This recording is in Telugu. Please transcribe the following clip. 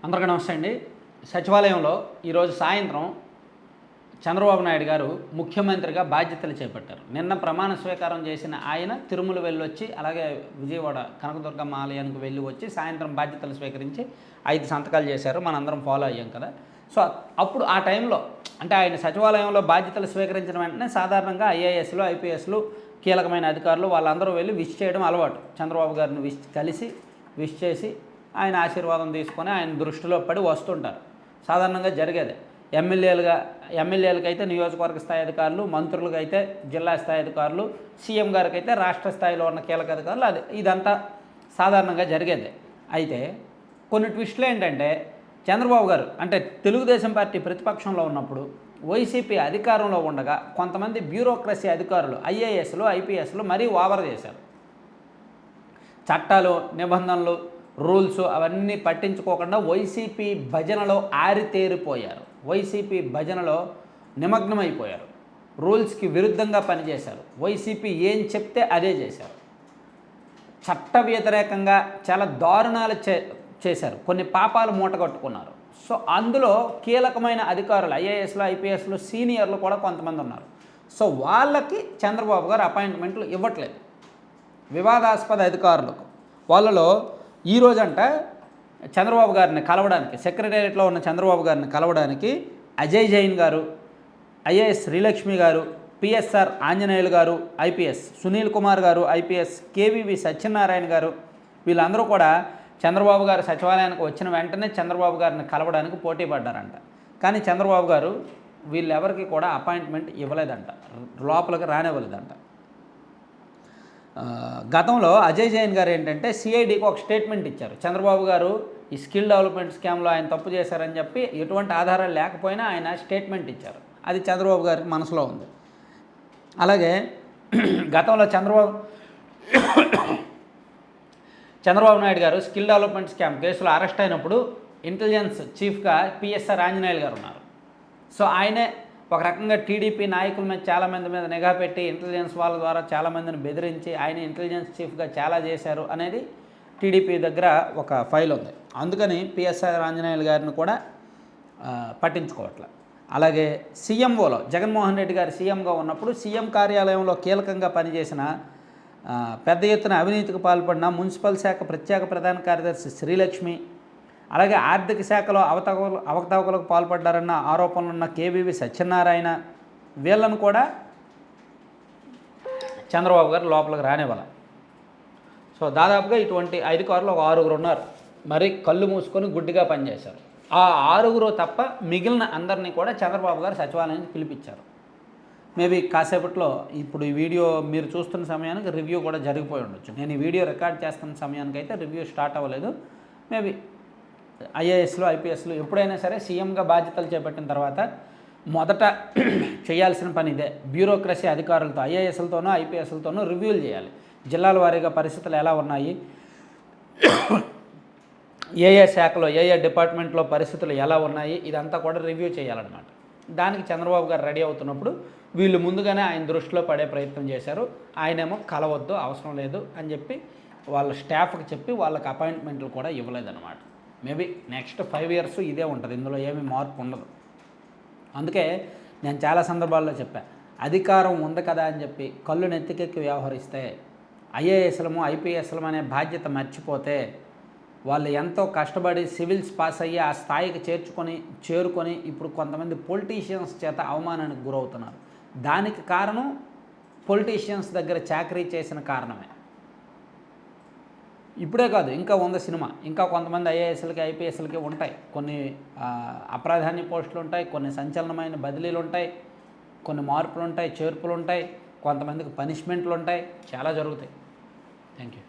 అందరికీ నమస్తే అండి. సచివాలయంలో ఈరోజు సాయంత్రం చంద్రబాబు నాయుడు గారు ముఖ్యమంత్రిగా బాధ్యతలు చేపట్టారు. నిన్న ప్రమాణ స్వీకారం చేసిన ఆయన తిరుమల వెళ్ళొచ్చి, అలాగే విజయవాడ కనకదుర్గమ్మ ఆలయానికి వెళ్ళి వచ్చి సాయంత్రం బాధ్యతలు స్వీకరించి 5 సంతకాలు చేశారు. మనందరం ఫాలో అయ్యాం కదా. సో అప్పుడు ఆ టైంలో అంటే ఆయన సచివాలయంలో బాధ్యతలు స్వీకరించిన వెంటనే సాధారణంగా ఐఏఎస్లు, ఐపీఎస్లు, కీలకమైన అధికారులు వాళ్ళందరూ వెళ్ళి విష్ చేయడం అలవాటు. చంద్రబాబు గారిని కలిసి విష్ చేసి ఆయన ఆశీర్వాదం తీసుకొని ఆయన దృష్టిలో పడి వస్తుంటారు. సాధారణంగా జరిగేది. ఎమ్మెల్యేలకైతే నియోజకవర్గ స్థాయి అధికారులు, మంత్రులకైతే జిల్లా స్థాయి అధికారులు, సీఎం గారికి అయితే రాష్ట్ర స్థాయిలో ఉన్న కీలక అధికారులు, ఇదంతా సాధారణంగా జరిగేది. అయితే కొన్ని ట్విస్టులు ఏంటంటే, చంద్రబాబు గారు అంటే తెలుగుదేశం పార్టీ ప్రతిపక్షంలో ఉన్నప్పుడు, వైసీపీ అధికారంలో ఉండగా కొంతమంది బ్యూరోక్రసీ అధికారులు, ఐఏఎస్లు, ఐపీఎస్లు మరీ ఓవర్ చేశారు. చట్టాలు, నిబంధనలు, రూల్స్ అవన్నీ పట్టించుకోకుండా వైసీపీ భజనలో ఆరితేరిపోయారు. వైసీపీ భజనలో నిమగ్నమైపోయారు. రూల్స్కి విరుద్ధంగా పనిచేశారు. వైసీపీ ఏం చెప్తే అదే చేశారు. చట్ట వ్యతిరేకంగా చాలా దారుణాలు చేశారు. కొన్ని పాపాలు మూటగట్టుకున్నారు. సో అందులో కీలకమైన అధికారులు, ఐఏఎస్లు, ఐపీఎస్లు, సీనియర్లు కూడా కొంతమంది ఉన్నారు. సో వాళ్ళకి చంద్రబాబు గారు అపాయింట్మెంట్లు ఇవ్వట్లేదు. వివాదాస్పద అధికారులకు వాళ్ళలో ఈరోజంట చంద్రబాబు గారిని కలవడానికి, సెక్రటేరియట్లో ఉన్న చంద్రబాబు గారిని కలవడానికి అజయ్ జైన్ గారు, ఐఏఎస్ శ్రీలక్ష్మి గారు, పిఎస్ఆర్ ఆంజనేయులు గారు ఐపీఎస్, సునీల్ కుమార్ గారు ఐపీఎస్, కేవీవి సత్యనారాయణ గారు వీళ్ళందరూ కూడా చంద్రబాబు గారు సచివాలయానికి వచ్చిన వెంటనే చంద్రబాబు గారిని కలవడానికి పోటీ పడ్డారంట. కానీ చంద్రబాబు గారు వీళ్ళెవరికి కూడా అపాయింట్మెంట్ ఇవ్వలేదంట, లోపలికి రానివ్వలేదంట. గతంలో అజయ్ జైన్ గారు ఏంటంటే సిఐడికి ఒక స్టేట్మెంట్ ఇచ్చారు. చంద్రబాబు గారు ఈ స్కిల్ డెవలప్మెంట్ స్కామ్లో ఆయన తప్పు చేశారని చెప్పి ఎటువంటి ఆధారాలు లేకపోయినా ఆయన స్టేట్మెంట్ ఇచ్చారు. అది చంద్రబాబు గారికి మనసులో ఉంది. అలాగే గతంలో చంద్రబాబు నాయుడు గారు స్కిల్ డెవలప్మెంట్ స్కామ్ కేసులో అరెస్ట్ అయినప్పుడు ఇంటెలిజెన్స్ చీఫ్గా పిఎస్ఆర్ ఆంజనేయులు గారు ఉన్నారు. సో ఆయనే ఒక రకంగా టీడీపీ నాయకుల మీద చాలామంది మీద నిఘా పెట్టి ఇంటెలిజెన్స్ వాళ్ళ ద్వారా చాలామందిని బెదిరించి ఆయన ఇంటెలిజెన్స్ చీఫ్గా చాలా చేశారు అనేది టీడీపీ దగ్గర ఒక ఫైల్ ఉంది. అందుకని పిఎస్ఆర్ ఆంజనేయులు గారిని కూడా పట్టించుకోవట్లేదు. అలాగే సీఎంఓలో జగన్మోహన్ రెడ్డి గారు సీఎంగా ఉన్నప్పుడు సీఎం కార్యాలయంలో కీలకంగా పనిచేసిన, పెద్ద ఎత్తున అవినీతికి పాల్పడిన మున్సిపల్ శాఖ ప్రత్యేక ప్రధాన కార్యదర్శి శ్రీలక్ష్మి, అలాగే ఆర్థిక శాఖలో అవకతవకలకు పాల్పడ్డారన్న ఆరోపణలున్న కేవీవి సత్యనారాయణ వీళ్ళను కూడా చంద్రబాబు గారు లోపలికి రానివ్వాలి. సో దాదాపుగా ఇటువంటి అధికారులు ఒక 6 ఉన్నారు. మరి కళ్ళు మూసుకొని గుడ్డిగా పనిచేశారు. ఆ 6 తప్ప మిగిలిన అందరినీ కూడా చంద్రబాబు గారు సచివాలయానికి పిలిపించారు. మేబీ కాసేపట్లో ఇప్పుడు ఈ వీడియో మీరు చూస్తున్న సమయానికి రివ్యూ కూడా జరిగిపోయి ఉండొచ్చు. నేను ఈ వీడియో రికార్డ్ చేస్తున్న సమయానికి అయితే రివ్యూ స్టార్ట్ అవ్వలేదు. మేబీ ఐఏఎస్లు, ఐపీఎస్లు ఎప్పుడైనా సరే సీఎంగా బాధ్యతలు చేపట్టిన తర్వాత మొదట చేయాల్సిన పని ఇదే. బ్యూరోక్రసీ అధికారులతో, ఐఏఎస్లతోనూ ఐపీఎస్లతోనూ రివ్యూలు చేయాలి. జిల్లాల వారీగా పరిస్థితులు ఎలా ఉన్నాయి, ఏ శాఖలో ఏ డిపార్ట్మెంట్లో పరిస్థితులు ఎలా ఉన్నాయి, ఇదంతా కూడా రివ్యూ చేయాలన్నమాట. దానికి చంద్రబాబు గారు రెడీ అవుతున్నప్పుడు వీళ్ళు ముందుగానే ఆయన దృష్టిలో పడే ప్రయత్నం చేశారు. ఆయనేమో కలవద్దు, అవసరం లేదు అని చెప్పి వాళ్ళ స్టాఫ్కి చెప్పి వాళ్ళకి అపాయింట్మెంట్లు కూడా ఇవ్వలేదన్నమాట. మేబీ నెక్స్ట్ 5 years ఇదే ఉంటుంది. ఇందులో ఏమీ మార్పు ఉండదు. అందుకే నేను చాలా సందర్భాల్లో చెప్పాను, అధికారం ఉంది కదా అని చెప్పి కళ్ళు నెత్తికెక్కి వ్యవహరిస్తే, ఐఏఎస్లము, ఐపీఎస్లము అనే బాధ్యత మర్చిపోతే, వాళ్ళు ఎంతో కష్టపడి సివిల్స్ పాస్ అయ్యి ఆ స్థాయికి చేరుకొని ఇప్పుడు కొంతమంది పొలిటీషియన్స్ చేత అవమానానికి గురవుతున్నారు. దానికి కారణం పొలిటీషియన్స్ దగ్గర చాకరీ చేసిన కారణమే. ఇప్పుడే కాదు, ఇంకా 100 సినిమా, ఇంకా కొంతమంది ఐఏఎస్లకి, ఐపీఎస్లకి ఉంటాయి. కొన్ని అప్రాధాన్య పోస్టులు ఉంటాయి, కొన్ని సంచలనమైన బదిలీలు ఉంటాయి, కొన్ని మార్పులు ఉంటాయి, చేర్పులు ఉంటాయి, కొంతమందికి పనిష్మెంట్లు ఉంటాయి, చాలా జరుగుతాయి. Thank you.